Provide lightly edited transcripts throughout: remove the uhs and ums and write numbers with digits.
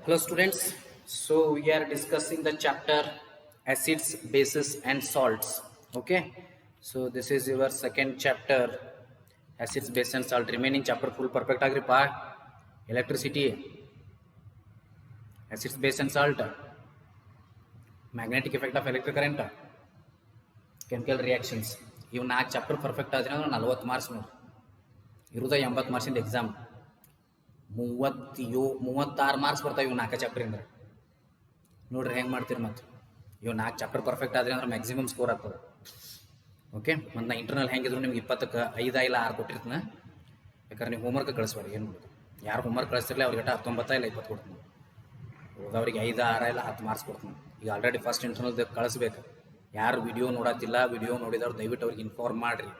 Hello students, so we are discussing the chapter acids, bases and salts. Okay, so this is your second chapter, acids, base and salt. Remaining chapter full perfect agrippa, electricity, acids, base and salt, magnetic effect of electric current, chemical reactions. ಇವು 4 chapter perfect ಆದ್ರೆ 40 marks ನೋಡಿ ಇರುದ 80 ಮಾರ್ಕ್ಸಿಂದ exam 36 marks ಬರ್ತಾವೆ ಇವು 4 chapter ಇಂದ ನೋಡ್ರಿ ಹೆಂಗೆ ಮಾಡ್ತೀರಿ ಮತ್ತೆ ಇವು 4 ಚಾಪ್ಟರ್ ಪರ್ಫೆಕ್ಟ್ ಆದರೆ ಅಂದ್ರೆ ಮ್ಯಾಕ್ಸಿಮಮ್ ಸ್ಕೋರ್ ಆಗ್ತದೆ. ಓಕೆ, ಮತ್ತು ನಾ ಇಂಟರ್ನಲ್ ಹೆಂಗಿದ್ರು ನಿಮ್ಗೆ 20ಕ್ಕೆ 5 ಇಲ್ಲ 6 ಕೊಟ್ಟಿರ್ತೀನಿ. ಯಾಕಂದ್ರೆ ನೀವು ಹೋಮ್ವರ್ಕ್ ಕಳಿಸ್ಬೇಡಿ, ಏನು ಮಾಡೋದು, ಯಾರು ಹೋಮ್ವರ್ಕ್ ಕಳಿಸ್ತಿರಲಿಲ್ಲ ಅವ್ರಿಗೆ 19 ಇಲ್ಲ 20 ಕೊಡ್ತೀನಿ, ಹೋದವ್ರಿಗೆ 5, 6 ಇಲ್ಲ 10 ಮಾರ್ಕ್ಸ್ ಕೊಡ್ತೀನಿ. ಈಗ ಆಲ್ರೆಡಿ ಫಸ್ಟ್ ಇಂಟರ್ನಲ್ ಕಳಿಸ್ಬೇಕು. ಯಾರು ವಿಡಿಯೋ ನೋಡತ್ತಿಲ್ಲ, ವಿಡಿಯೋ ನೋಡಿದವ್ರು ದಯವಿಟ್ಟು ಅವ್ರಿಗೆ ಇನ್ಫಾರ್ಮ್ ಮಾಡಿರಿ.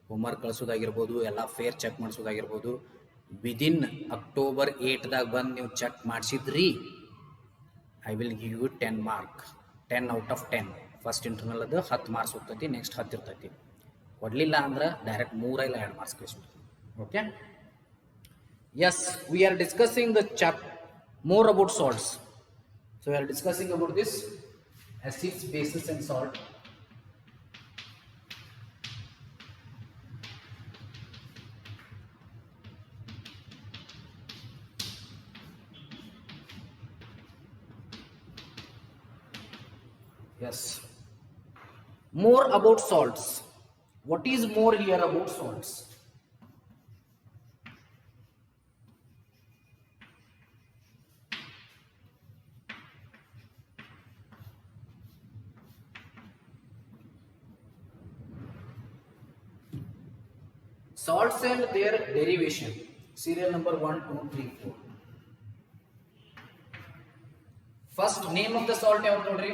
ಹೋಮ್ವರ್ಕ್ ಕಳಿಸೋದಾಗಿರ್ಬೋದು, ಎಲ್ಲ ಫೇರ್ ಚೆಕ್ ಮಾಡಿಸೋದಾಗಿರ್ಬೋದು, ವಿದಿನ್ October 8ದಾಗ ಬಂದು ನೀವು ಚೆಕ್ ಮಾಡಿಸಿದ್ರಿ, I will give you 10 mark, 10 out of 10. First internal ಅದು 10 ಮಾರ್ಕ್ಸ್ ಹೋಗ್ತೈತಿ, ನೆಕ್ಸ್ಟ್ 10 ಇರ್ತೈತಿ. ಕೊಡಲಿಲ್ಲ ಅಂದ್ರೆ ಡೈರೆಕ್ಟ್ 3 ಇಲ್ಲ 2 ಮಾರ್ಕ್ಸ್ ಕಳಿಸ್ಬಿಡ್ತೀವಿ. Okay, yes, we are discussing the more about salts. So we are discussing about this acids, bases and salt. Yes, more about salts. What is more here about salts? Salts and their derivation. Serial number 1, 2, 3, 4. First name of the salt ಯಾವ್ದು ನೋಡ್ರಿ.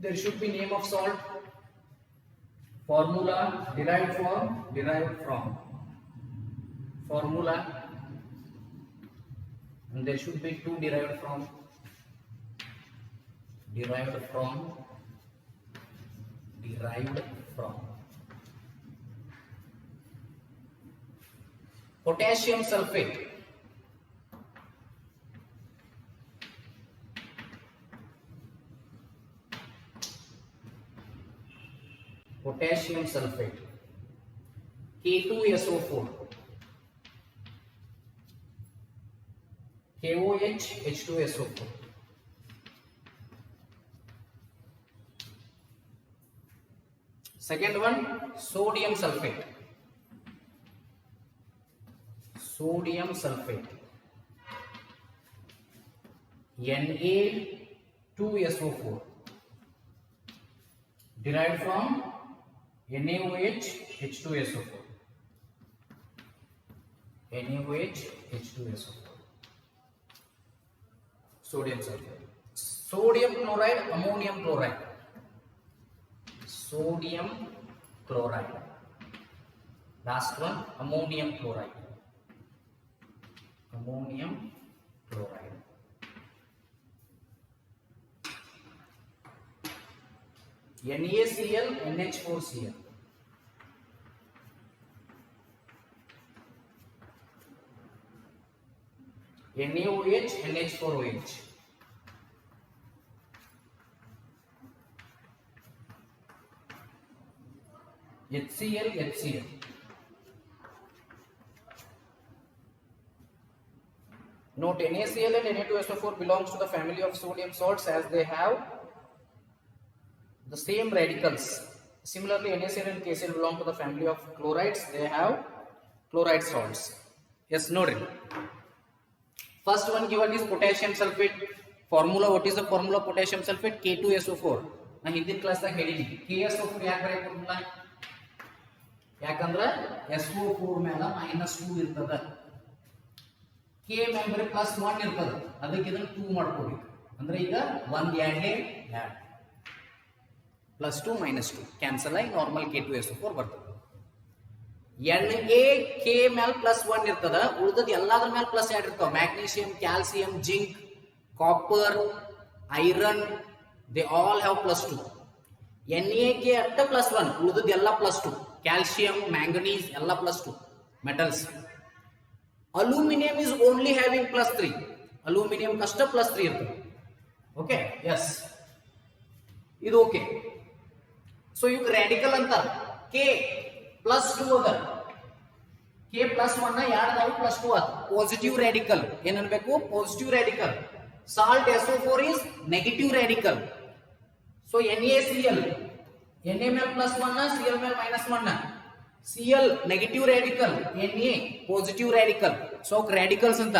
There should be name of salt. Formula derived from. Formula, and there should be 2 derived from. Derived from. Potassium sulfate. Potassium sulfate. K2SO4. KOH H2SO4. Second one, sodium sulfate. Sodium sulfate. Na2SO4. Derived from NaOH H2SO4. NaOH H2SO4. Sodium sulfate. Sodium chloride, ammonium chloride. Sodium chloride. Last one, ammonium chloride. Ammonium chloride. NaCl, NH4Cl. NaOH, NH4OH. HCl, HCl. Note, NaCl and Na2SO4 belongs to the family of sodium salts as they have the same radicals. Similarly, NaCl and KCl belong to the family of chlorides. They have chloride salts. Yes, noted. First one given is potassium sulfate. Formula, what is the formula of potassium sulfate? K2SO4. Na ಹಿಂದಿನ class ದಾಗ ಹೇಳಿನಿ KSO4 ಯಾಕೆ ಬರೆಯ formula, ಯಾಕಂದ್ರೆ SO4 ಮೇಲೆ -2 ಇರ್ತದ, K ಮೇಲೆ +1 ಇರ್ತದ, ಅದಕ್ಕೆ ಇದನ್ನ 2 ಮಾಡ್ಕೋಬೇಕು. ಅಂದ್ರೆ ಈಗ 1 ಯಾಡ್ಲೆ ಯಾಡ್ +2 -2 ಕ್ಯಾನ್ಸಲ್ ಆಗಿ ನಾರ್ಮಲ್ K2SO4 ಬರ್ತದೆ. NaK ಮೇಲೆ +1 ಇರ್ತದ, ಉಳಿದದ್ದು ಎಲ್ಲಾದ್ರ ಮೇಲೆ +2 ಇರ್ತಾವ. Magnesium, calcium, zinc, copper, iron, they all have +2. NaK ಅಟ್ಟ +1, ಉಳಿದದ್ದು ಎಲ್ಲ +2. ಕ್ಯಾಲ್ಸಿಯಂ, ಮ್ಯಾಂಗನೀಸ್ ಎಲ್ಲ +2 metals. Aluminum is only having +3. Aluminium ಕಷ್ಟ +3 ಇರ್ತದೆ. ಓಕೆ, ಎಸ್, ಇದು ಓಕೆ. ಸೊ ಇವ್ ರ್ಯಾಡಿಕಲ್ ಅಂತ ಕೆ +2 ಅದ, ಕೆ +1 ಯಾರ್ದಾವು +2 ಆತ. ಪಾಸಿಟಿವ್ ರ್ಯಾಡಿಕಲ್ ಏನ್ ಅನ್ಬೇಕು? Positive radical. Salt SO4 is negative radical. So NaCl, Na ಮೇಲೆ +1, Cl ಮೇಲೆ -1, Cl negative radical, Na positive radical. So radicals ಅಂತ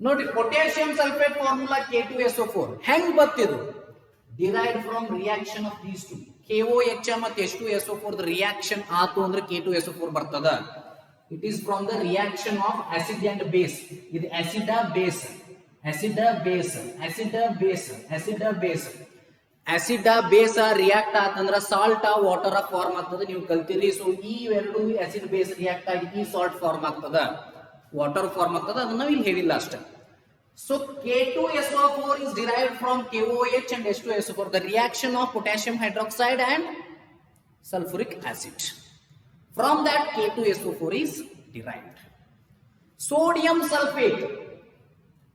ನೋಡ್ರಿ. ಪೊಟ್ಯಾಸಿಯಂ ಸಲ್ಫೇಟ್ ಫಾರ್ಮುಲಾ K2SO4 ಹೆಂಗ್ ಬತ್ತಿದು? Derived from reaction of these two. KOH ಮತ್ತು H2SO4 ದ reaction ಆತು ಅಂದ್ರೆ K2SO4 ಬರ್ತದ. It is from the reaction of acid and base. ಇದು acid base, acid base, acid base, acid base, acid base react ಆತಂದ್ರ salt water form ಆಗ್ತದ. ನೀವು ಕಲ್ತಿರಿ. So ಈ ಎರಡು ಆಸಿಡ್ ಬೇಸ್ ರಿಯಾಕ್ಟ್ ಆಗಿ ಈ ಸಾಲ್ಟ್ ಫಾರ್ಮ್ ಆಗ್ತದ, ವಾಟರ್ ಫಾರ್ಮ್ ಆಗ್ತದ. ಅದನ್ನ ನಾವು ಇಲ್ಲಿ ಹೇಳಿಲ್ಲ ಅಷ್ಟೇ. So K2SO4 is derived from KOH and H2SO4, the reaction of potassium hydroxide and sulfuric acid. From that K2SO4 is derived. Sodium sulfate,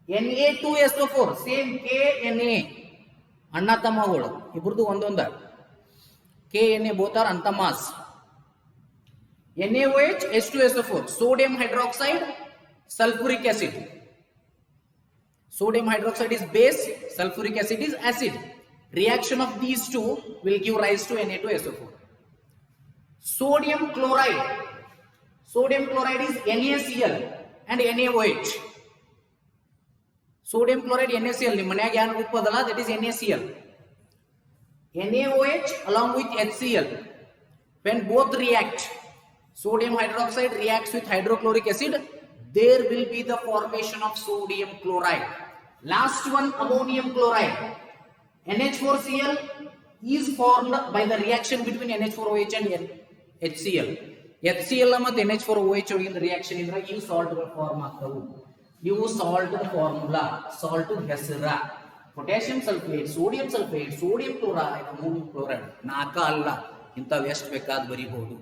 Na2SO4, same KNA, ಅಣ್ಣ ತಮ್ಮಗಳು ಇಬ್ರದು ಒಂದೊಂದ. KNA both are antamas. NaOH, H2SO4, sodium hydroxide, sulfuric acid. Sodium hydroxide is base, sulfuric acid is acid. Reaction of these two will give rise to Na2SO4. Sodium chloride. Sodium chloride is NaCl and NaOH. Sodium chloride NaCl. ನಿಮ್ಮನ್ಯಾಗ ಏನು ರೂಪ ಅದಲ್ಲ, that is NaCl. NaOH along with HCl. When both react, sodium hydroxide reacts with hydrochloric acid, there will be the formation of sodium chloride. Last one, ammonium chloride. NH4Cl is formed by the reaction between NH4OH and HCl. HCl ಮತ್ತು NH4OH ಒಳಗಿನ reaction ಇದ್ರೆ ಈ salt form ಆಗ್ತವು. ಇವು salt formula, salt ಹೆಸರ. Potassium sulphate, sodium sulphate, sodium chloride, ammonium chloride. ನಾಲ್ಕ ಅಲ್ಲ, ಇಂಥವು ಎಷ್ಟು ಬೇಕಾದ್ ಬರಿಬಹುದು.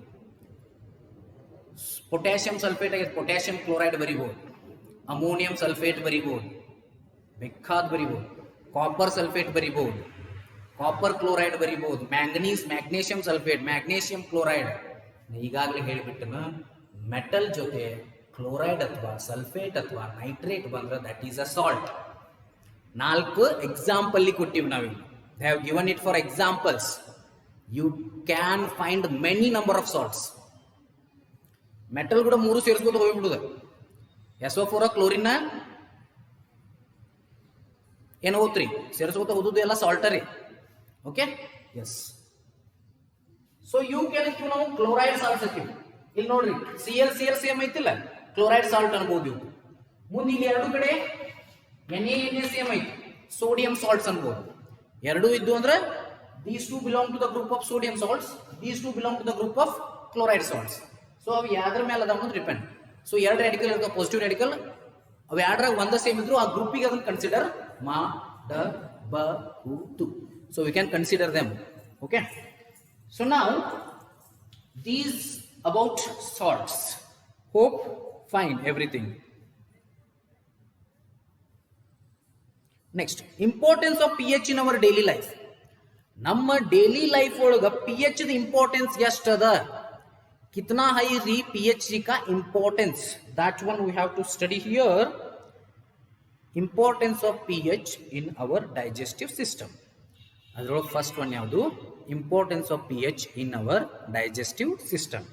ಪೊಟ್ಯಾಸಿಯಂ ಸಲ್ಫೇಟ್ ಆಗಿ ಪೊಟ್ಯಾಸಿಯಂ ಕ್ಲೋರೈಡ್ ಬರಿಬಹುದು, ಅಮೋನಿಯಂ ಸಲ್ಫೇಟ್ ಬರಿಬಹುದು, ಬೇಕಾದ್ ಬರಿಬಹುದು. ಕಾಪರ್ ಸಲ್ಫೇಟ್ ಬರಿಬಹುದು, ಕಾಪರ್ ಕ್ಲೋರೈಡ್ ಬರಿಬಹುದು. Manganese, magnesium sulphate, magnesium chloride. ಈಗಾಗಲೇ ಹೇಳಿಬಿಟ್ಟನ, ಮೆಟಲ್ ಜೊತೆ ಕ್ಲೋರೈಡ್ ಅಥವಾ ಸಲ್ಫೇಟ್ ಅಥವಾ ನೈಟ್ರೇಟ್ ಬಂದ್ರೆ that is a salt. 4 example ಕೊಟ್ಟಿವಿ ನಾವಿಲ್ಲಿ. They have given it for examples. You can find many number of salts. Metal ಕೂಡ 3 ಸೇರಿಸ್ಬೋದು ಹೋಗ್ಬಿಡುದು. SO4 ಕ್ಲೋರಿನ್ NO3 ಸೇರಿಸ್ಕೋತ ಹೋದುದು ಎಲ್ಲ ಸಾಲ್ಟರಿ. Okay, S. ಸೊ ಇವು ಕೇಳಿದ್ವಿ ನಾವು ಕ್ಲೋರೈಡ್ ಸಾಲ್ಟ್ಸ್ ಹಾಕಿವಿ. ಇಲ್ಲಿ ನೋಡ್ರಿ, Cl ಸೇಮ್ ಐತಿಲ್ಲ, ಕ್ಲೋರೈಡ್ ಸಾಲ್ಟ್ ಅನ್ಬೋದು ಇವು. ಮುಂದೆ ಇಲ್ಲಿ ಎರಡು ಕಡೆ Na ಸೇಮ್ ಐತಿ, ಸೋಡಿಯಂ ಸಾಲ್ಟ್ಸ್ ಅನ್ಬೋದು. ಎರಡು ಇದ್ದು ಅಂದ್ರೆ these two belong to the group of sodium salts, these two belong to the group of chloride salts. So ಅವು ಯಾವ್ದ್ರ ಮೇಲೆ ಅದ ಅನ್ನೋದು ಡಿಪೆಂಡ್. ಸೊ ಎರಡು ರ್ಯಾಡಿಕಲ್ ಇರ್ತಾವ, ಪಾಸಿಟಿವ್ ರ್ಯಾಡಿಕಲ್. ಅವು ಎರಡರಾಗ ಒಂದ ಸೇಮ್ ಇದ್ರು ಆ ಗ್ರೂಪಿಗೆ ಅದನ್ನ ಕನ್ಸಿಡರ್ ಮಾಡಬಹುದು. So we can consider them. Okay, so ನಾವು these about salts. Hope fine everything. Next, importance of pH in our daily life. ನಮ್ಮ ಡೈಲಿ ಲೈಫ್ ಒಳಗ pH ದ ಇಂಪಾರ್ಟೆನ್ಸ್ ಎಷ್ಟದ, कितना हाई री pH का importance, that one we have to study here. Importance of pH in our digestive system. ಅದರೊಳಗೆ first one ಯಾವುದು? Importance of pH in our digestive system.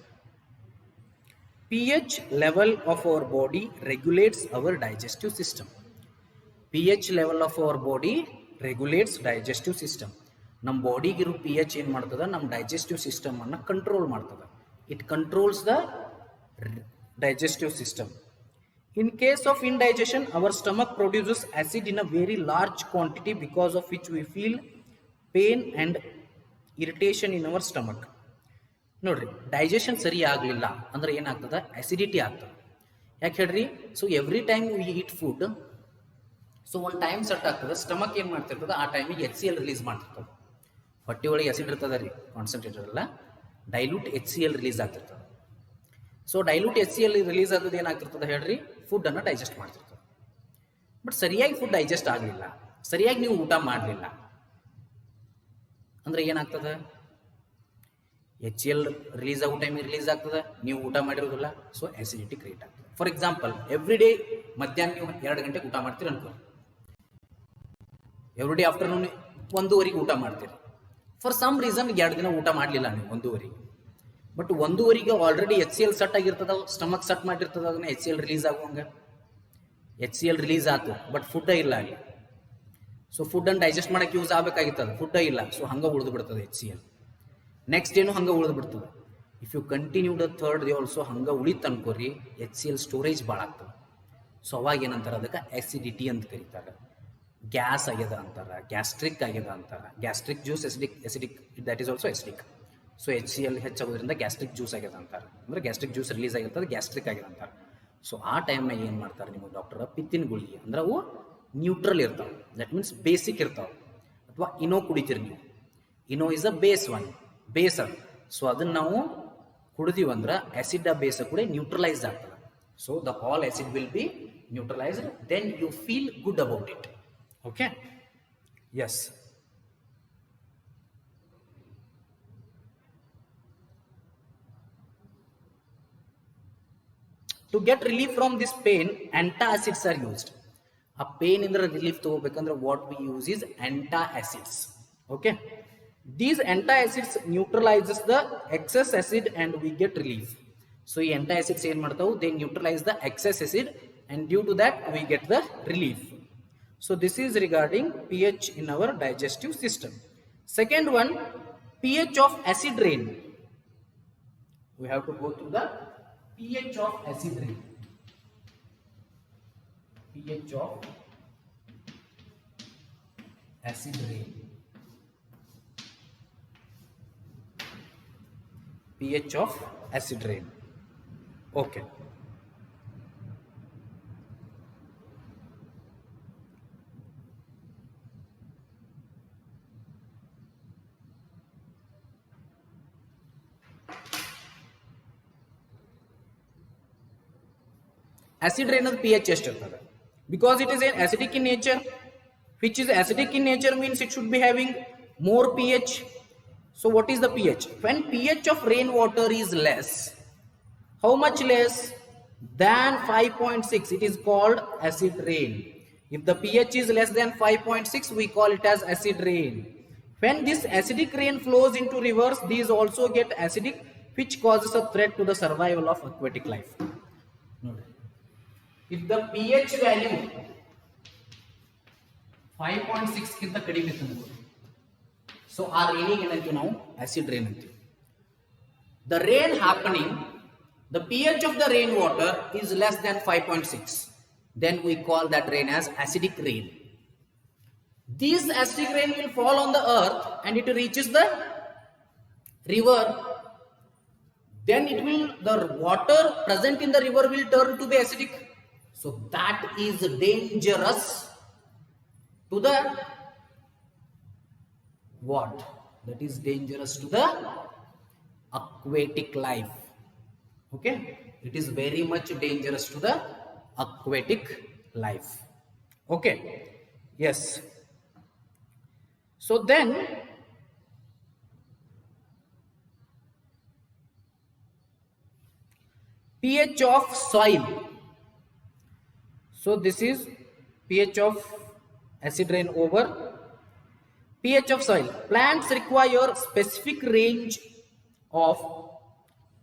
pH level of our body regulates our digestive system. pH level of our body regulates digestive system. ನಮ್ಮ ಬಾಡಿಗಿರೋ pH ಏನು ಮಾಡ್ತದ, ನಮ್ಮ digestive system ಅನ್ನು control ಮಾಡ್ತದ. It controls the digestive system. In case of indigestion, our stomach produces acid in a very large quantity, because of which we feel pain and irritation in our stomach. ನೋಡ್ರಿ, digestion ಸರಿ ಆಗಲಿಲ್ಲ ಅಂದ್ರೆ ಏನಾಗ್ತದ, acidity ಆಗ್ತದೆ. ಯಾಕೆ ಹೇಳ್ರಿ? So every time we eat food, so ಒಂದು time set ಆಗ್ತದೆ, ಸ್ಟಮಕ್ ಏನು ಮಾಡ್ತಿರ್ತದೆ, ಆ ಟೈಮಿಗೆ HCl ರಿಲೀಸ್ ಮಾಡ್ತಿರ್ತದೆ. ಹೊಟ್ಟೆ ಒಳಗೆ ಆಸಿಡ್ ಇರ್ತದೆ ರೀ, ಕಾನ್ಸಂಟ್ರೇಟೆಡ್ ಅಲ್ಲ, ಡೈಲ್ಯೂಟ್ HCl ರಿಲೀಸ್ ಆಗ್ತಿರ್ತದೆ. ಸೊ ಡೈಲ್ಯೂಟ್ HCl ರಿಲೀಸ್ ಆದದ್ದು ಏನಾಗ್ತಿರ್ತದೆ ಹೇಳ್ರಿ, ಫುಡ್ ಅನ್ನು ಡೈಜೆಸ್ಟ್ ಮಾಡ್ತಿರ್ತದೆ. ಬಟ್ ಸರಿಯಾಗಿ ಫುಡ್ ಡೈಜೆಸ್ಟ್ ಆಗಲಿಲ್ಲ, ಸರಿಯಾಗಿ ನೀವು ಊಟ ಮಾಡಲಿಲ್ಲ ಅಂದ್ರೆ ಏನಾಗ್ತದೆ? ಎಚ್ ಎಲ್ ರಿಲೀಸ್ ಆಗೋ ಟೈಮಿಗೆ ರಿಲೀಸ್ ಆಗ್ತದೆ, ನೀವು ಊಟ ಮಾಡಿರೋದಿಲ್ಲ, ಸೊ ಆಸಿಡಿಟಿ ಕ್ರಿಯೇಟ್ ಆಗ್ತದೆ. ಫಾರ್ ಎಕ್ಸಾಂಪಲ್, ಎವ್ರಿ ಡೇ ಮಧ್ಯಾಹ್ನ ನೀವು 2 ಗಂಟೆಗೆ ಊಟ ಮಾಡ್ತೀರಿ ಅನ್ಕೋ, ಎವ್ರಿ ಡೇ ಆಫ್ಟರ್ನೂನ್ 1:15 ಊಟ ಮಾಡ್ತೀರಿ. ಫಾರ್ ಸಮ್ ರೀಸನ್ 2 ದಿನ ಊಟ ಮಾಡಲಿಲ್ಲ ನೀವು 1:15, but 1:15 already H C L set ಆಗಿರ್ತದ, ಸ್ಟಮಕ್ ಸೆಟ್ ಮಾಡಿರ್ತದ, ಅದನ್ನ ಎಚ್ ಸಿ ಎಲ್ ರಿಲೀಸ್ ಆಗುವಂಗ ಎಚ್ ಸಿ ಎಲ್ ರಿಲೀಸ್ ಆಯ್ತು, ಬಟ್ ಫುಡ್ ಇಲ್ಲ ಅಲ್ಲಿ. ಸೊ ಫುಡ್ ಅನ್ನು ಡೈಜೆಸ್ಟ್ ಮಾಡಕ್ಕೆ ಯೂಸ್ ಆಗಬೇಕಾಗಿತ್ತದ, ಫುಡ್ ಇಲ್ಲ, ಸೊ ಹಂಗ ಉಳಿದು ಬಿಡ್ತದೆ ಎಚ್ ಸಿ ಎಲ್. ನೆಕ್ಸ್ಟ್ ಡೇನು ಹಂಗೆ ಉಳಿದು ಬಿಡ್ತದೆ. If you continue the third day also ಹಂಗೆ ಉಳಿತು ಅನ್ಕೋರಿ, ಎಚ್ ಸಿ ಎಲ್ ಸ್ಟೋರೇಜ್ ಭಾಳ ಆಗ್ತದೆ. ಸೊ ಅವಾಗ ಏನಂತಾರೆ, ಅದಕ್ಕೆ ಆಸಿಡಿಟಿ ಅಂತ ಕರೀತಾರೆ. ಗ್ಯಾಸ್ ಆಗ್ಯದ ಅಂತಾರೆ, ಗ್ಯಾಸ್ಟ್ರಿಕ್ ಆಗ್ಯದ ಅಂತಾರೆ. Gastric juice acidic that is also acidic. So H C L ಹೆಚ್ಚಾಗೋದ್ರಿಂದ ಗ್ಯಾಸ್ಟ್ರಿಕ್ ಜ್ಯೂಸ್ ಆಗ್ಯದ ಅಂತಾರೆ, ಅಂದ್ರೆ ಗ್ಯಾಸ್ಟ್ರಿಕ್ ಜ್ಯೂಸ್ ರಿಲೀಸ್ ಆಗಿರ್ತದೆ, ಗ್ಯಾಸ್ಟ್ರಿಕ್ ಆಗ್ಯದ ಅಂತಾರೆ. ಸೊ ಆ ಟೈಮ್ನಾಗ ಏನು ಮಾಡ್ತಾರೆ ನಿಮ್ಮ ಡಾಕ್ಟರ್, ಪಿತ್ತಿನ ಗುಳಿಗೆ ಅಂದ್ರೆ ಅವು ನ್ಯೂಟ್ರಲ್ ಇರ್ತಾವೆ, ದಟ್ ಮೀನ್ಸ್ ಬೇಸಿಕ್ ಇರ್ತಾವೆ. ಅಥವಾ ಇನೋ ಕುಡಿತೀರಿ ನೀವು, Eno is a base one, base ಅದು. ಸೊ ಅದನ್ನು ನಾವು ಕುಡಿದೀವಿ ಅಂದ್ರೆ ಆಸಿಡ್ ಬೇಸ್ ಕೂಡ ನ್ಯೂಟ್ರಲೈಸ್ ಆಗ್ತದೆ. So the all acid will be neutralised, then you feel good about it. Okay, yes. To get relief from this pain, antacids are used. A pain in the relief ತಗೋಬೇಕಂದ್ರೆ what we use is antacids. Okay, these antacids neutralizes the excess acid and we get relief. So ಈ antacids ಏನು ಮಾಡ್ತಾವು, they neutralize the excess acid and due to that we get the relief. So this is regarding pH in our digestive system. Second one, pH of acid rain. We have to go through the pH of acid rain. pH of acid rain. pH of acid rain. Okay. Acid rain pH ಎಷ್ಟಿರ್ತದೆ? Because it is an acidic in nature, which is acidic in nature means it should be having more pH. So what is the pH? When pH of rainwater is less, how much less? Than 5.6, it is called acid rain. If the pH is less than 5.6, we call it as acid rain. When this acidic rain flows into rivers, these also get acidic, which causes a threat to the survival of aquatic life. If the pH value 5.6 ಗಿಂತ ಕಡಿಮೆ ಇತ್ತು, so ಆ ರೈನಿಗೆ ಏನಂತೀವಿ ನಾವು, acid rain ಅಂತೀವಿ. The rain happening, the pH of the rainwater is less than 5.6, then we call that rain as acidic rain. This acidic rain will fall on the earth and it reaches the river, then it will, the water present in the river will turn to be acidic. So that is dangerous to the what? That is dangerous to the aquatic life. Okay, it is very much dangerous to the aquatic life. Okay, yes. So then pH of soil. So this is pH of acid rain over pH of soil. Plants require specific range of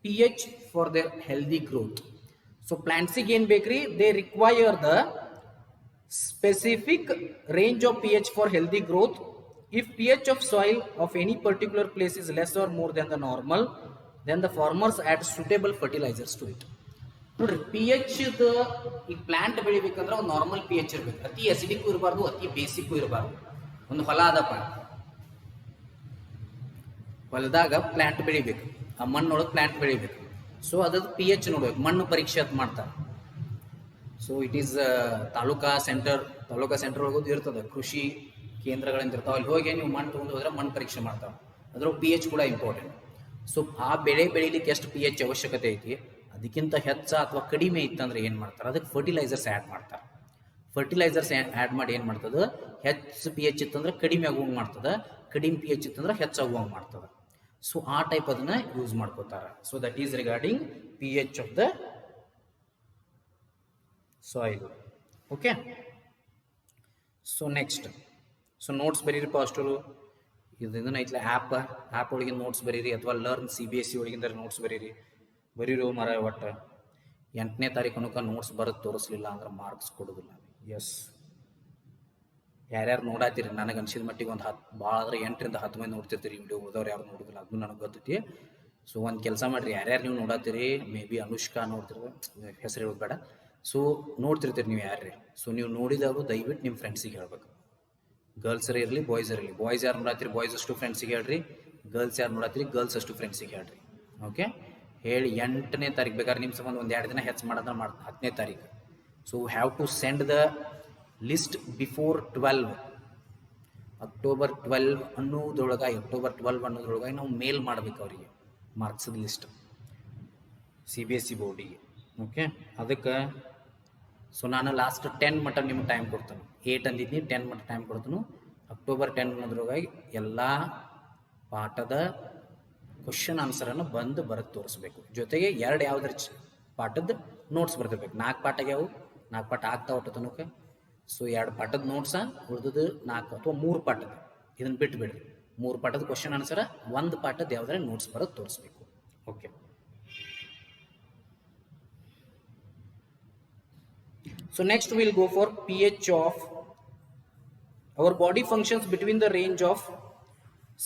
pH for their healthy growth. So plants again bakery, they require the specific range of pH for healthy growth. If pH of soil of any particular place is less or more than the normal, then the farmers add suitable fertilizers to it. ನೋಡ್ರಿ, P H ಈ plant ಬೆಳಿಬೇಕಂದ್ರೆ ಒಂದು normal P H ಇರಬೇಕು. ಅತಿ ಅಸಿಡಿಕ್ಕು ಇರಬಾರ್ದು, ಅತಿ basic ಇರಬಾರ್ದು. ಒಂದು ಹೊಲ ಅದಪ್ಪ, ಹೊಲದಾಗ ಪ್ಲಾಂಟ್ ಬೆಳಿಬೇಕು, ಆ ಮಣ್ಣೊಳಗೆ ಪ್ಲಾಂಟ್ ಬೆಳಿಬೇಕು. ಸೊ ಅದ್ರದ್ದು ಪಿ ಎಚ್ ನೋಡ್ಬೇಕು, ಮಣ್ಣು ಪರೀಕ್ಷೆ ಅಂತ ಮಾಡ್ತಾರೆ. So it is taluka centre ಒಳಗೋದು ಇರ್ತದೆ, ಕೃಷಿ ಕೇಂದ್ರಗಳಿಂದ ಇರ್ತಾವೆ. ಅಲ್ಲಿ ಹೋಗಿ ನೀವು ಮಣ್ಣು ತೊಗೊಂಡು ಹೋದ್ರೆ ಮಣ್ಣು ಪರೀಕ್ಷೆ ಮಾಡ್ತಾವೆ. ಅದ್ರ ಪಿ ಎಚ್ ಕೂಡ ಇಂಪಾರ್ಟೆಂಟ್. ಸೊ ಆ ಬೆಳೆ ಬೆಳಿಲಿಕ್ಕೆ ಎಷ್ಟು ಪಿ ಎಚ್ ಅವಶ್ಯಕತೆ ಐತಿ, ಅದಕ್ಕಿಂತ ಹೆಚ್ಚ ಅಥವಾ ಕಡಿಮೆ ಇತ್ತಂದ್ರೆ ಏನು ಮಾಡ್ತಾರೆ, ಅದಕ್ಕೆ ಫರ್ಟಿಲೈಸರ್ಸ್ ಆ್ಯಡ್ ಮಾಡ್ತಾರೆ. ಫರ್ಟಿಲೈಸರ್ಸ್ ಆ್ಯಡ್ ಮಾಡಿ ಏನು ಮಾಡ್ತದೆ, ಹೆಚ್ಚು ಪಿ ಎಚ್ ಇತ್ತಂದ್ರೆ ಕಡಿಮೆ ಆಗುವಂಗೆ ಮಾಡ್ತದೆ, ಕಡಿಮೆ ಪಿ ಎಚ್ ಇತ್ತಂದ್ರೆ ಹೆಚ್ಚಾಗುವಂಗೆ ಮಾಡ್ತದೆ. ಸೊ ಆ ಟೈಪ್ ಅದನ್ನ ಯೂಸ್ ಮಾಡ್ಕೋತಾರೆ. So that is regarding P H of the soil. Okay, so next, so notes ಬರೀರಿ ಅಷ್ಟರು. ಇದನ್ನ ಐತ್ಲ ಆ್ಯಪ್ ಒಳಗಿನ ನೋಟ್ಸ್ ಬರೀರಿ, ಅಥವಾ ಲರ್ನ್ CBSE ಒಳಗಿಂದ ನೋಟ್ಸ್ ಬರೀರೋ ಮರ. ಒಟ್ಟು 8ನೇ ತಾರೀಕು ಅನುಕ ನೋಟ್ಸ್ ಬರೋದು ತೋರಿಸ್ಲಿಲ್ಲ ಅಂದ್ರೆ ಮಾರ್ಕ್ಸ್ ಕೊಡೋದಿಲ್ಲ. ಎಸ್, ಯಾರ್ಯಾರು ನೋಡಾತೀರಿ, ನನಗೆ ಅನ್ಸಿದ ಮಟ್ಟಿಗೆ ಒಂದು 10 ಭಾಳ ಆದ್ರೆ 8ರಿಂದ 10 ಮಂದಿ ನೋಡ್ತಿರ್ತೀರಿ ವಿಡಿಯೋ. ಹೋದವ್ರು ಯಾರು ನೋಡೋದಿಲ್ಲ, ಅದು ನನಗೆ ಗೊತ್ತೈತಿ. ಸೊ ಒಂದು ಕೆಲಸ ಮಾಡಿರಿ, ಯಾರ್ಯಾರು ನೀವು ನೋಡಾತೀರಿ, ಮೇ ಬಿ ಅನುಷ್ಕಾ ನೋಡ್ತಿರ್ಬೋದು, ಹೆಸರು ಹೇಳೋದು ಬೇಡ. ಸೊ ನೋಡ್ತಿರ್ತೀರಿ ನೀವು ಯಾರ್ರಿ. ಸೊ ನೀವು ನೋಡಿದವರು ದಯವಿಟ್ಟು ನಿಮ್ಮ ಫ್ರೆಂಡ್ಸಿಗೆ ಹೇಳ್ಬೇಕು. ಗರ್ಲ್ಸರೇ ಇರಲಿ, ಬಾಯ್ಸ್ ಇರಲಿ. ಬಾಯ್ಸ್ ಯಾರು ನೋಡಾತೀರಿ ಬಾಯ್ಸ್ ಅಷ್ಟು ಫ್ರೆಂಡ್ಸಿಗೆ ಹೇಳ್ರಿ, ಗರ್ಲ್ಸ್ ಯಾರು ನೋಡಾತೀರಿ ಗರ್ಲ್ಸ್ ಅಷ್ಟು ಫ್ರೆಂಡ್ಸಿಗೆ ಹೇಳ್ರಿ. ಓಕೆ, ಹೇಳಿ 8ನೇ ತಾರೀಕು ಬೇಕಾದ್ರೆ ನಿಮ್ಮ ಸಂಬಂಧ ಒಂದು 2 ದಿನ ಹೆಚ್ಚು ಮಾಡೋದನ್ನ 10ನೇ ತಾರೀಕು. So have to send the list before 12 October 12 ಅನ್ನೋದ್ರೊಳಗೆ ನಾವು ಮೇಲ್ ಮಾಡ್ಬೇಕು ಅವರಿಗೆ ಮಾರ್ಕ್ಸದ ಲಿಸ್ಟ್ CBSE ಬೋರ್ಡಿಗೆ. ಓಕೆ, ಅದಕ್ಕೆ ಸೊ ನಾನು ಲಾಸ್ಟ್ 10 ಮಟ್ಟ ನಿಮ್ಗೆ ಟೈಮ್ ಕೊಡ್ತಾನೆ. 8 ಅಂದಿದ್ದೀನಿ, 10 ಮಟ್ಟ ಟೈಮ್ ಕೊಡ್ತಾನು. ಅಕ್ಟೋಬರ್ 10 ಅನ್ನೋದ್ರೊಳಗೆ ಎಲ್ಲ ಪಾಠದ ಕ್ವಶನ್ ಆನ್ಸರನ್ನು ಬರೆದು ತೋರಿಸ್ಬೇಕು. ಜೊತೆಗೆ 2 ಯಾವ್ದಾರ ಪಾಠದ ನೋಟ್ಸ್ ಬರ್ತಿರ್ಬೇಕು. 4 ಪಾಠಕ್ಕೆ ಯಾವು 4 ಪಾಠ ಆಗ್ತಾವ ಒಟ್ಟು ತನಕ. ಸೊ 2 ಪಾಠದ ನೋಟ್ಸ, ಉಳಿದದ್ದು 4 ಅಥವಾ 3 ಪಾಠದ, ಇದನ್ನು ಬಿಟ್ಬಿಡ್ರಿ. 3 ಪಾಠದ ಕ್ವಶನ್ ಆನ್ಸರ, 1 ಪಾಠದ ಯಾವ್ದಾರ ನೋಟ್ಸ್ ಬರೋದು ತೋರಿಸ್ಬೇಕು. Okay, so next we'll go for pH of our body functions between the range of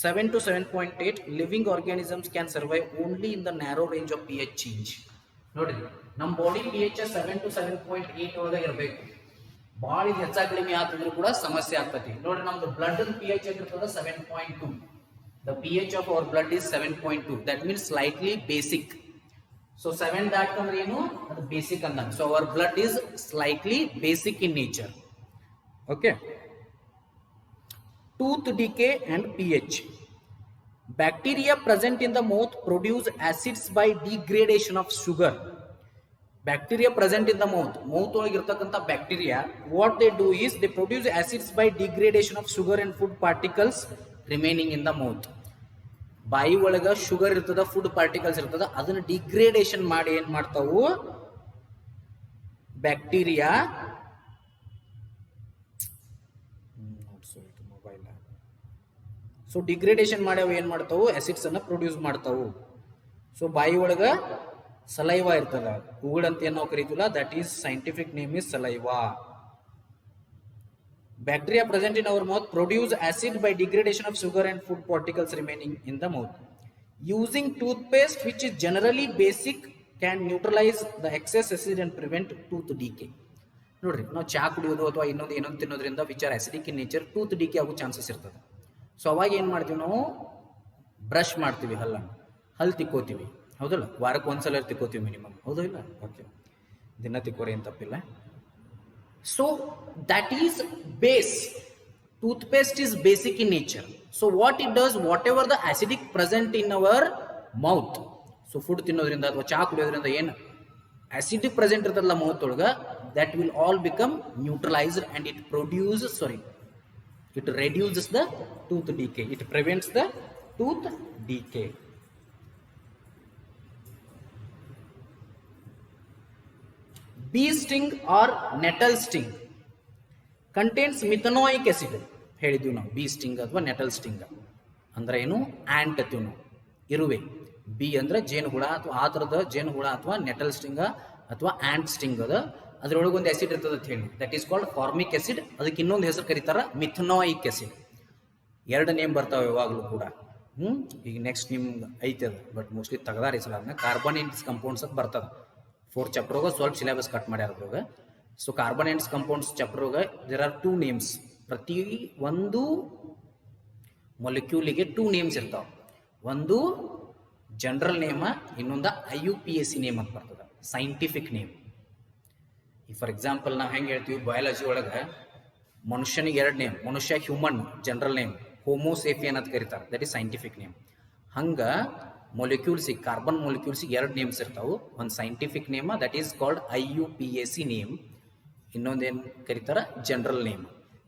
7 to 7.8. living organisms can survive only in the narrow range of pH change. ನೋಡಿ, ನಮ್ಮ ಬಾಡಿ pH 7 to 7.8 ಒಳಗೆ ಇರಬೇಕು. ಭಾಳ ಹೆಚ್ಚಾಗಿ ಕಡಿಮೆ ಆದ್ರೂ ಕೂಡ ಸಮಸ್ಯೆ ಆಗ್ತತಿ. ನೋಡಿ, ನಮ್ದು ಬ್ಲಡ್ pH ಆಗಿರ್ತದೆ 7.2. the pH of our blood is 7.2. that means slightly basic. So 7 ದಾಟ್ಕೊಂಡ್ರೆ ಏನು, ಅದು ಬೇಸಿಕ್ ಅಂದಂಗೆ. So our blood is slightly basic in nature. Okay, tooth decay and pH. Bacteria present in the mouth produce acids by degradation of sugar. Bacteria present in the mouth ಒಳಗೆ ಇರ್ತಕ್ಕಂಥ bacteria what they do is they produce acids by degradation of sugar and food particles remaining in the mouth. ಬಾಯಿ ಒಳಗ sugar ಇರ್ತದ, food particles ಇರ್ತದ, ಅದನ್ನ degradation ಮಾಡಿ ಏನ್ ಮಾಡ್ತಾವು ಬ್ಯಾಕ್ಟೀರಿಯಾ. ಸೊ ಡಿಗ್ರೇಡೇಷನ್ ಮಾಡ್ಯಾವ ಏನ್ ಮಾಡ್ತಾವು, ಆಸಿಡ್ಸ್ ಅನ್ನ ಪ್ರೊಡ್ಯೂಸ್ ಮಾಡ್ತಾವು. ಸೊ ಬಾಯಿ ಒಳಗ ಸಲೈವಾ ಇರ್ತದ, ಉಗುಳು ಅಂತ ಏನ್ ನಾವು ಕರಿತೀವಲ್ಲ, that is scientific name is saliva. Bacteria present in our mouth produce acid by degradation of sugar and food particles remaining in the mouth. Using toothpaste, which is generally basic, can neutralize the excess acid and prevent tooth decay. ನೋಡ್ರಿ, ನಾವು ಚಾ ಕುಡಿಯೋದು ಅಥವಾ ಇನ್ನೊಂದು ತಿನ್ನೋದ್ರಿಂದ which are acidic in nature, tooth decay ಆಗೋ chances ಇರ್ತದೆ. So ಅವಾಗ ಏನು ಮಾಡ್ತೀವಿ ನಾವು, ಬ್ರಷ್ ಮಾಡ್ತೀವಿ, ಹಲ್ಲು ತಿಕ್ಕೋತೀವಿ, ಹೌದಲ್ಲ? ವಾರಕ್ಕೆ ಒಂದ್ಸಲ ತಿಕ್ಕೋತೀವಿ ಮಿನಿಮಮ್, ಹೌದಾ ಇಲ್ಲ? ಓಕೆ, ದಿನ ತಿಕ್ಕೋರಿ ಏನು ತಪ್ಪಿಲ್ಲ. So that is base. Toothpaste is basic in nature. So what it does, whatever the acidic present in our mouth, so food ತಿನ್ನೋದ್ರಿಂದ ಅಥವಾ ಚಾ ಕುಡಿಯೋದ್ರಿಂದ ಏನು acidic present ಇರ್ತದಲ್ಲ ಮೌತ್ ಒಳಗ, that will all become neutralized and it reduces the tooth decay. It prevents the tooth decay. Bee sting or nettle sting contains methanoic acid. ಹೇಳಿದ್ವಿ ನಾವು, B sting ಅಥವಾ ನೆಟಲ್ ಸ್ಟಿಂಗ್ ಅಂದ್ರೆ ಏನು, ant ಅತ್ತೀವಿ ನಾವು, ಇರುವೆ. B ಅಂದ್ರೆ ಜೇನುಹುಳ, ಅಥವಾ ಆ ಥರದ ಜೇನುಹುಳ ಅಥವಾ ನೆಟಲ್ ಸ್ಟಿಂಗ ಅಥವಾ ಆಂಟ್ ಸ್ಟಿಂಗ್ ಅದ. ಅದ್ರೊಳಗೆ ಒಂದು ಆಸಿಡ್ ಇರ್ತದೆ ಅಂತ ಹೇಳಿ, that is called formic acid. ಅದಕ್ಕೆ ಇನ್ನೊಂದು ಹೆಸರು ಕರೀತಾರ ಮಿಥನಾಯಿಕ್ ಆಸಿಡ್. 2 ನೇಮ್ ಬರ್ತಾವೆ ಯಾವಾಗಲೂ ಕೂಡ. ಈಗ ನೆಕ್ಸ್ಟ್ ನಿಮ್ಗೆ ಐತೆ ಅದು, ಬಟ್ ಮೋಸ್ಟ್ಲಿ ತೆಗ್ದಾರ ಸಲ ಅದನ್ನ. ಕಾರ್ಬನೇಟ್ಸ್ ಕಂಪೌಂಡ್ಸ್ ಅಂತ ಬರ್ತದೆ 4th ಚಾಪ್ಟರ್ ಒಳಗೆ, ಸ್ವಲ್ಪ ಸಿಲೆಬಸ್ ಕಟ್ ಮಾಡ್ಯಾರ ಅದ್ರೊಳಗೆ. ಸೊ ಕಾರ್ಬನೇಟ್ಸ್ ಕಂಪೌಂಡ್ಸ್ ಚಾಪ್ಟರ್ ಒಳಗೆ ದೇರ್ ಆರ್ 2 ನೇಮ್ಸ್. ಪ್ರತಿ ಒಂದು ಮೊಲಿಕ್ಯೂಲಿಗೆ 2 ನೇಮ್ಸ್ ಇರ್ತಾವೆ. ಒಂದು ಜನರಲ್ ನೇಮ, ಇನ್ನೊಂದು IUPAC ನೇಮ್ ಅಂತ ಬರ್ತದೆ, ಸೈಂಟಿಫಿಕ್ ನೇಮ್. ಈ ಫಾರ್ ಎಕ್ಸಾಂಪಲ್ ನಾವು ಹೆಂಗೆ ಹೇಳ್ತೀವಿ ಬಯಾಲಜಿ ಒಳಗೆ, ಮನುಷ್ಯನಿಗೆ 2 ನೇಮ್, ಮನುಷ್ಯ ಹ್ಯೂಮನ್ ಜನರಲ್ ನೇಮ್, ಹೋಮೋಸೇಪಿಯನ್ ಅಂತ ಕರೀತಾರೆ, ದಟ್ ಈಸ್ ಸೈಂಟಿಫಿಕ್ ನೇಮ್. ಹಂಗೆ ಮೊಲಿಕ್ಯೂಲ್ಸಿಗೆ, ಕಾರ್ಬನ್ ಮೊಲಿಕ್ಯೂಲ್ಸಿಗೆ 2 ನೇಮ್ಸ್ ಇರ್ತಾವೆ. ಒಂದು scientific name, that is called IUPAC name. ಇನ್ನೊಂದೇನು ಕರೀತಾರ ಜನರಲ್ ನೇಮ್.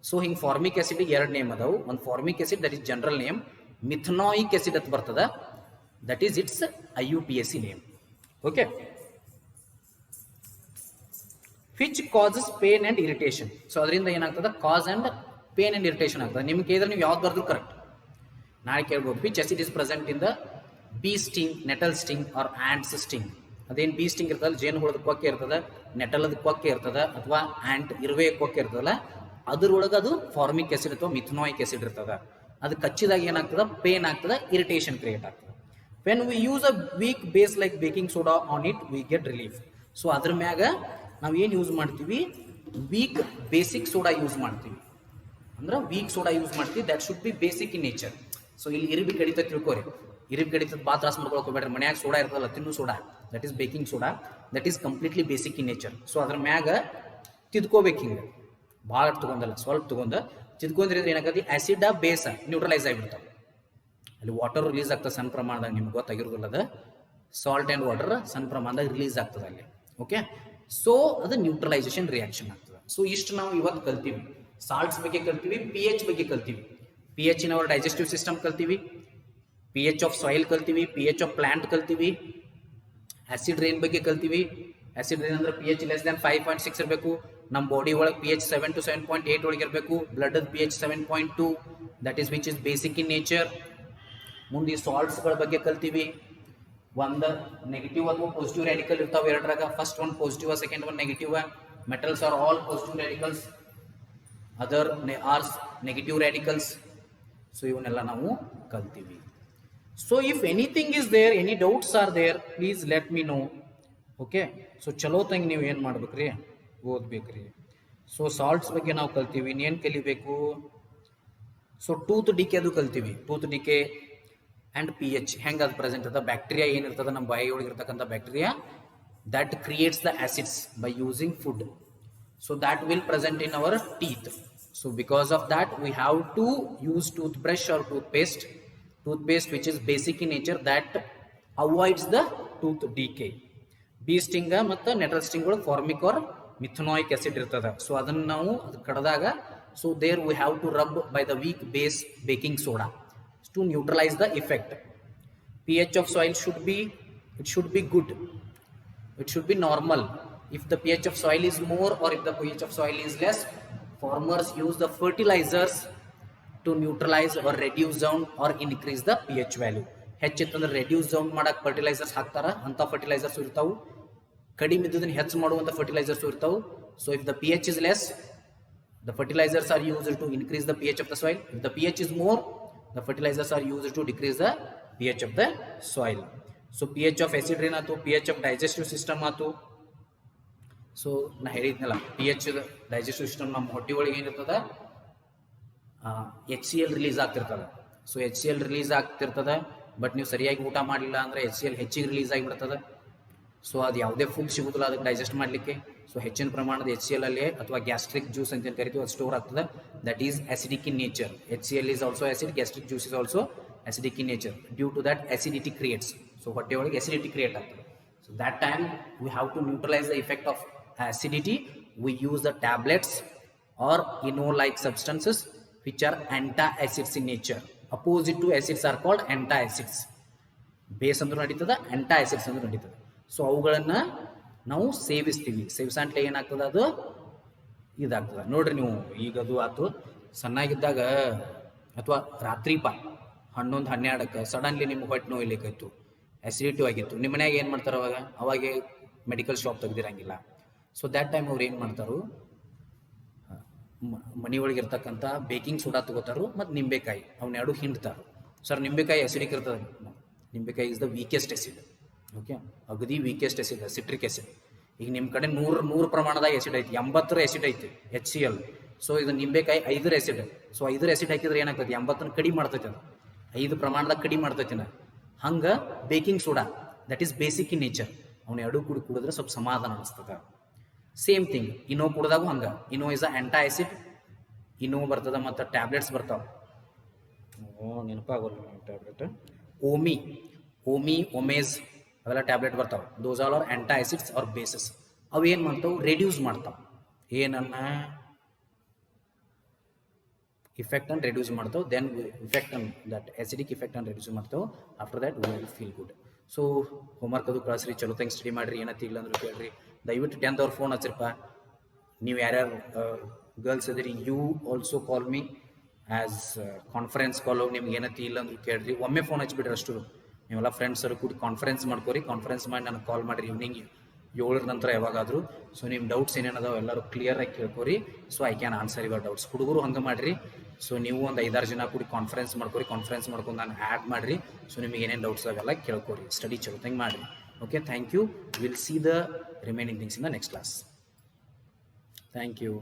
ಸೊ ಹಿಂಗೆ ಫಾರ್ಮಿಕ್ ಆಸಿಡ್ ಎರಡು ನೇಮ್ ಅದಾವು. ಒಂದು formic acid that is general name, methanoic acid ಅಂತ ಬರ್ತದ that is its IUPAC name. Okay, which causes pain and irritation. So ಅದರಿಂದ ಏನಾಗ್ತದೆ, cause and pain and irritation ಆಗ್ತದೆ. ನಿಮ್ಗೆ ಕೇಳಿದ್ರೆ ನೀವು ಯಾವ್ದು ಬರ್ದ್ರು ಕರೆಕ್ಟ್. ನಾಳೆ ಕೇಳ್ಬೋದು, which acid is present in the bee sting, natal sting or ants sting. ಅದೇನು ಬೀ ಸ್ಟಿಂಗ್ ಇರ್ತದಲ್ಲ, ಜೇನು ಹುಳದ ಕೊಕ್ಕೆ ಇರ್ತದೆ, ನೆಟಲದ ಕೊಕ್ಕೆ ಇರ್ತದೆ, ಅಥವಾ ಆಂಟ್ ಇರುವೆ ಕೊಕ್ಕೆ ಇರ್ತದಲ್ಲ, ಅದ್ರೊಳಗೆ ಅದು ಫಾರ್ಮಿಕ್ ಆಸಿಡ್ ಅಥವಾ ಮಿಥನಾಯಿಕ್ ಆಸಿಡ್ ಇರ್ತದೆ. ಅದು ಕಚ್ಚಿದಾಗ ಏನಾಗ್ತದೆ, ಪೇನ್ ಆಗ್ತದೆ, ಇರಿಟೇಷನ್ ಕ್ರಿಯೇಟ್ ಆಗ್ತದೆ. When we use a weak base like baking soda on it we get relief. So ಅದ್ರ ಮ್ಯಾಗ ನಾವು ಏನು ಯೂಸ್ ಮಾಡ್ತೀವಿ, ವೀಕ್ ಬೇಸಿಕ್ ಸೋಡಾ ಯೂಸ್ ಮಾಡ್ತೀವಿ. ಅಂದ್ರೆ ವೀಕ್ ಸೋಡಾ ಯೂಸ್ ಮಾಡ್ತೀವಿ, that should be basic in nature. So ಇಲ್ಲಿ ಇರಿಬಿ ಕಡಿತ ತಿಳ್ಕೊರಿ, ಇರಿಬಿ ಕಡಿತದ ತ್ರಾಸ ಮಾಡ್ಕೊಳಕ್ ಹೋಗ್ಬೇಡ್ರಿ. ಮನ್ಯಾಗ ಸೋಡಾ ಇರ್ತದಲ್ಲ, ತಿನ್ನು soda, that is baking soda, that is completely basic in nature. So ಅದ್ರ ಮ್ಯಾಗ ತಿದ್ಕೋಬೇಕು, ಹಿಂಗೆ ಭಾಳ ತಗೊಂಡಲ್ಲ, ಸ್ವಲ್ಪ ತಗೊಂಡ ತಿದ್ಕೊಂಡ್ರೆ ಏನಾಗತ್ತೆ, ಆಸಿಡ್ ಬೇಸ್ ನ್ಯೂಟ್ರಲೈಸ್ ಆಗಿಬಿಡ್ತಾವೆ. ಅಲ್ಲಿ ವಾಟರ್ ರಿಲೀಸ್ ಆಗ್ತದೆ ಸಣ್ಣ ಪ್ರಮಾಣದಾಗ, ನಿಮ್ಗೆ ಗೊತ್ತಾಗಿರೋದಿಲ್ಲ, ಅದು ಸಾಲ್ಟ್ ಆ್ಯಂಡ್ ವಾಟರ್ ಸಣ್ಣ ಪ್ರಮಾಣದಾಗ ರಿಲೀಸ್ ಆಗ್ತದೆ ಅಲ್ಲಿ. ಓಕೆ, ಸೊ ಅದು ನ್ಯೂಟ್ರಲೈಸೇಷನ್ ರಿಯಾಕ್ಷನ್ ಆಗ್ತದೆ. ಸೊ ಇಷ್ಟು ನಾವು ಇವತ್ತು ಕಲ್ತೀವಿ. ಸಾಲ್ಟ್ಸ್ ಬಗ್ಗೆ ಕಲ್ತೀವಿ, pH ಬಗ್ಗೆ ಕಲ್ತೀವಿ, pH in our digestive system ಕಲ್ತೀವಿ, pH ಆಫ್ ಸಾಯಿಲ್ ಕಲ್ತೀವಿ, pH ಆಫ್ ಪ್ಲಾಂಟ್ ಕಲ್ತೀವಿ, ಆಸಿಡ್ ರೈನ್ ಬಗ್ಗೆ ಕಲ್ತೀವಿ. ಆಸಿಡ್ ರೈನ್ ಅಂದ್ರೆ pH ಲೆಸ್ ದ್ಯಾನ್ 5.6 ಇರಬೇಕು. ನಮ್ಮ ಬಾಡಿ ಒಳಗೆ pH 7 to 7.8 ಒಳಗೆ ಇರಬೇಕು. Blood pH 7.2, that is which is basic in nature. ಮುಂದೆ ಸಾಲ್ಟ್ಸ್ಗಳ ಬಗ್ಗೆ ಕಲ್ತೀವಿ. ಒಂದು ನೆಗೆಟಿವ್ ಅಥವಾ ಪಾಸಿಟಿವ್ ರ್ಯಾಡಿಕಲ್ ಇರ್ತಾವೆ ಎರಡರಾಗ. First one positive, second one negative. Metals are all positive radicals, other are negative radicals. So ಇವನ್ನೆಲ್ಲ ನಾವು ಕಲ್ತೀವಿ. So if anything is there, any doubts are there, please let me know. Okay, so ಚಲೋ ತಂಗೆ ನೀವು ಏನು ಮಾಡ್ಬೇಕ್ರಿ, ಓದ್ಬೇಕ್ರಿ. So salts ಬಗ್ಗೆ ನಾವು ಕಲ್ತೀವಿ. ಇನ್ನೇನು ಕಲಿಬೇಕು, ಸೊ ಟೂತ್ ಡಿಕೆ ಅದು ಕಲ್ತೀವಿ. ಟೂತ್ ಡಿಕೆ ಆ್ಯಂಡ್ pH ಹೆಂಗೆ ಅದು ಪ್ರೆಸೆಂಟ್ ಅದ, ಬ್ಯಾಕ್ಟೀರಿಯಾ ಏನಿರ್ತದೆ ನಮ್ಮ ಬಾಯಿ ಒಳಗೆ ಇರ್ತಕ್ಕಂಥ bacteria that creates the acids by using food, so that will present in our teeth. So because of that we have to use toothbrush or toothpaste which is basic in nature, that avoids the tooth decay. Bee sting ಮತ್ತು natal sting ಒಳಗೆ formic R ಮಿಥನಾಯಿಕ್ acid ಇರ್ತದೆ. So ಅದನ್ನು ನಾವು ಕಡ್ದಾಗ, so there we have to rub by the weak base baking soda to neutralize the effect. pH of soil should be good, it should be normal. If the pH of soil is more or if the pH of soil is less, farmers use the fertilizers to neutralize or reduce down or increase the pH value. ಹೆಚ್ಚಿತ್ತಂದ್ರೆ reduce down ಮಾಡಕ್ಕೆ fertilisers ಹಾಕ್ತಾರ, ಅಂಥ fertilisers ಇರ್ತಾವೆ. ಕಡಿಮೆ ಇದ್ದದನ್ನು ಹೆಚ್ಚು ಮಾಡುವಂಥ fertilisers ಇರ್ತಾವೆ. So if the pH is less, the fertilizers are used to increase the pH of the soil. If the pH is more, the fertilizers are used to decrease the pH of the soil. So pH of acid rain ಆಯ್ತು, pH of digestive system ಆಯ್ತು. So ನಾ ಹೇಳಿದ್ನಲ್ಲ, pH digestive system ನಮ್ಮ ಹೊಟ್ಟೆ ಒಳಗೆ ಏನಿರ್ತದೆ, HCl release ಆಗ್ತಿರ್ತದೆ. So HCl release ಆಗ್ತಿರ್ತದೆ, ಬಟ್ ನೀವು ಸರಿಯಾಗಿ ಊಟ ಮಾಡಲಿಲ್ಲ ಅಂದರೆ HCl ಹೆಚ್ಚಿಗೆ ರಿಲೀಸ್ ಆಗಿಬಿಡ್ತದೆ. ಸೊ ಅದು ಯಾವುದೇ ಫುಡ್ ಸಿಗೋದಿಲ್ಲ ಅದಕ್ಕೆ ಡೈಜೆಸ್ಟ್ ಮಾಡಲಿಕ್ಕೆ. ಸೊ ಹೆಚ್ಚಿನ ಪ್ರಮಾಣದ HCl ಅಲ್ಲಿ ಅಥವಾ ಗ್ಯಾಸ್ಟ್ರಿಕ್ ಜ್ಯೂಸ್ ಅಂತ ಕರಿತೀವಿ, ಅದು ಸ್ಟೋರ್ ಆಗ್ತದೆ. That is acidic in nature. HCl is also acid, gastric juice is also acidic in nature. Due to that acidity creates, so ಹೊಟ್ಟೆ ಒಳಗೆ acidity create ಆಗ್ತದೆ. So that time we have to neutralize the effect of acidity. We use the tablets or like substances which are antacids in nature. Opposite to acids are called antacids. Base ಅಂದ್ರೂ ನಡೀತದೆ, antacids ಅಂದ್ರೂ ನಡೀತದೆ. So ಅವುಗಳನ್ನು ನಾವು ಸೇವಿಸ್ತೀವಿ. ಸೇವಿಸಂಟ್ಲೆ ಏನಾಗ್ತದೆ, ಅದು ಇದಾಗ್ತದೆ. ನೋಡ್ರಿ ನೀವು, ಈಗ ಅದು ಆಯ್ತು ಸಣ್ಣಾಗಿದ್ದಾಗ ಅಥವಾ ರಾತ್ರಿ 11-12 ಸಡನ್ಲಿ ನಿಮ್ಗೆ ಹೊಟ್ಟೆ ನೋವು ಇಲ್ಲಿಕಾಯ್ತು, ಆ್ಯಸಿಡಿಟಿ ಆಗಿತ್ತು. ನಿಮ್ಮ ಮನ್ಯಾಗ ಏನು ಮಾಡ್ತಾರೆ, ಅವಾಗೆ ಮೆಡಿಕಲ್ ಶಾಪ್ ತೆಗ್ದಿರಂಗಿಲ್ಲ. ಸೊ ದ್ಯಾಟ್ ಟೈಮ್ ಅವ್ರು ಏನು ಮಾಡ್ತಾರೋ, ಮನೆಯೊಳಗೆ ಇರ್ತಕ್ಕಂಥ ಬೇಕಿಂಗ್ ಸೋಡಾ ತಗೋತಾರೋ ಮತ್ತು ನಿಂಬೆಕಾಯಿ, ಅವನ್ನೆರಡು ಹಿಂಡ್ತಾರೆ. ಸರ್ ನಿಂಬೆಕಾಯಿ ಆ್ಯಸಿಡಿಕ್ ಇರ್ತದೆ. ನಿಂಬೆಕಾಯಿ is the weakest acid. Okay, ಅಗದಿ ವೀಕೆಸ್ಟ್ ಆ್ಯಸಿಡ್, ಸಿಟ್ರಿಕ್ ಆ್ಯಸಿಡ್. ಈಗ ನಿಮ್ಮ ಕಡೆ 100 ಪ್ರಮಾಣದಾಗ ಆ್ಯಸಿಡ್ ಐತಿ, 80 ಆ್ಯಸಿಡ್ ಐತಿ HCl. ಸೊ ಇದು ನಿಂಬೆಕಾಯಿ 5 ಆ್ಯಸಿಡ್. ಸೊ 5 ಆ್ಯಸಿಡ್ ಹಾಕಿದ್ರೆ ಏನಾಗ್ತದೆ, 80 ಕಡಿಮೆ ಮಾಡ್ತೈತೆ, ಅದು 5 ಪ್ರಮಾಣದಾಗ ಕಡಿಮೆ ಮಾಡ್ತೈತಿ. ಹಂಗೆ baking soda that is basic in nature, ಅವನ್ನ ಎರಡು ಕುಡಿದ್ರೆ ಸ್ವಲ್ಪ ಸಮಾಧಾನ ಅನಿಸ್ತದೆ. ಸೇಮ್ ಥಿಂಗ್ ಇನೋ ಕುಡ್ದಾಗೂ ಹಂಗೆ. ಇನೋ ಇಸ್ ಅ ಆ್ಯಂಟಾ ಆ್ಯಸಿಡ್, ಇನೋ ಬರ್ತದೆ. ಮತ್ತು ಟ್ಯಾಬ್ಲೆಟ್ಸ್ ಬರ್ತಾವೆ, ನೆನಪಾಗೋಲ್ಲ ಟ್ಯಾಬ್ಲೆಟ್, ಓಮಿ ಒಮೇಜ್ ಅವೆಲ್ಲ ಟ್ಯಾಬ್ಲೆಟ್ ಬರ್ತಾವೆ. Those all are antacids or bases. ಅವು ಏನು ಮಾಡ್ತಾವೆ, ರೆಡ್ಯೂಸ್ ಮಾಡ್ತಾವೆ. ಏನನ್ನ ಇಫೆಕ್ಟ್ ಅನ್ನು ರೆಡ್ಯೂಸ್ ಮಾಡ್ತಾವೆ, then effect on that acidic effect ಅನ್ನು ರೆಡ್ಯೂಸ್ ಮಾಡ್ತಾವೆ. After that we will feel good. So homework ಅದು ಕಳಿಸ್ರಿ, ಚಲೋ ತಂಗೆ ಸ್ಟಡಿ ಮಾಡಿರಿ, ಏನತ್ತಿ ಇಲ್ಲ ಅಂದ್ರೆ ಕೇಳ್ರಿ. ದಯವಿಟ್ಟು 10th ಅವ್ರ ಫೋನ್ ಹಚ್ಚಿರಪ್ಪ. ನೀವು ಯಾರ್ಯಾರು ಗರ್ಲ್ಸ್ ಅದಿರಿ, you also call me as conference call. ನಿಮ್ಗೆ ಏನತ್ತಿ ಇಲ್ಲ ಅಂದ್ರೆ ಕೇಳ್ರಿ, ಒಮ್ಮೆ ಫೋನ್ ಹಚ್ಚಿಬಿಡ್ರಿ ಅಷ್ಟು. ನೀವೆಲ್ಲ ಫ್ರೆಂಡ್ಸರು ಕೂಡಿ ಕಾನ್ಫರೆನ್ಸ್ ಮಾಡ್ಕೊರಿ, ಕಾನ್ಫರೆನ್ಸ್ ಮಾಡಿ ನನಗೆ ಕಾಲ್ ಮಾಡಿರಿ ಈವ್ನಿಂಗ್ 7 ನಂತರ ಯಾವಾಗಾದರೂ. ಸೊ ನಿಮ್ಮ ಡೌಟ್ಸ್ ಏನೇನದಾವೆ ಎಲ್ಲರೂ ಕ್ಲಿಯರಾಗಿ ಕೇಳ್ಕೊರಿ. So I can answer your doubts. ಹುಡುಗರು ಹಂಗೆ ಮಾಡಿರಿ. ಸೊ ನೀವು ಒಂದು 5-6 ಜನ ಕೂಡಿ ಕಾನ್ಫರೆನ್ಸ್ ಮಾಡ್ಕೊರಿ, ಕಾನ್ಫರೆನ್ಸ್ ಮಾಡ್ಕೊಂಡು ನಾನು ಆ್ಯಡ್ ಮಾಡಿರಿ. ಸೊ ನಿಮಗೆ ಏನೇನು ಡೌಟ್ಸ್ ಅವೆಲ್ಲ ಕೇಳ್ಕೊರಿ, ಸ್ಟಡಿ ಚಲೋತಂಗೆ ಮಾಡಿರಿ. Okay, thank you. Will see the remaining things in the next class. Thank you.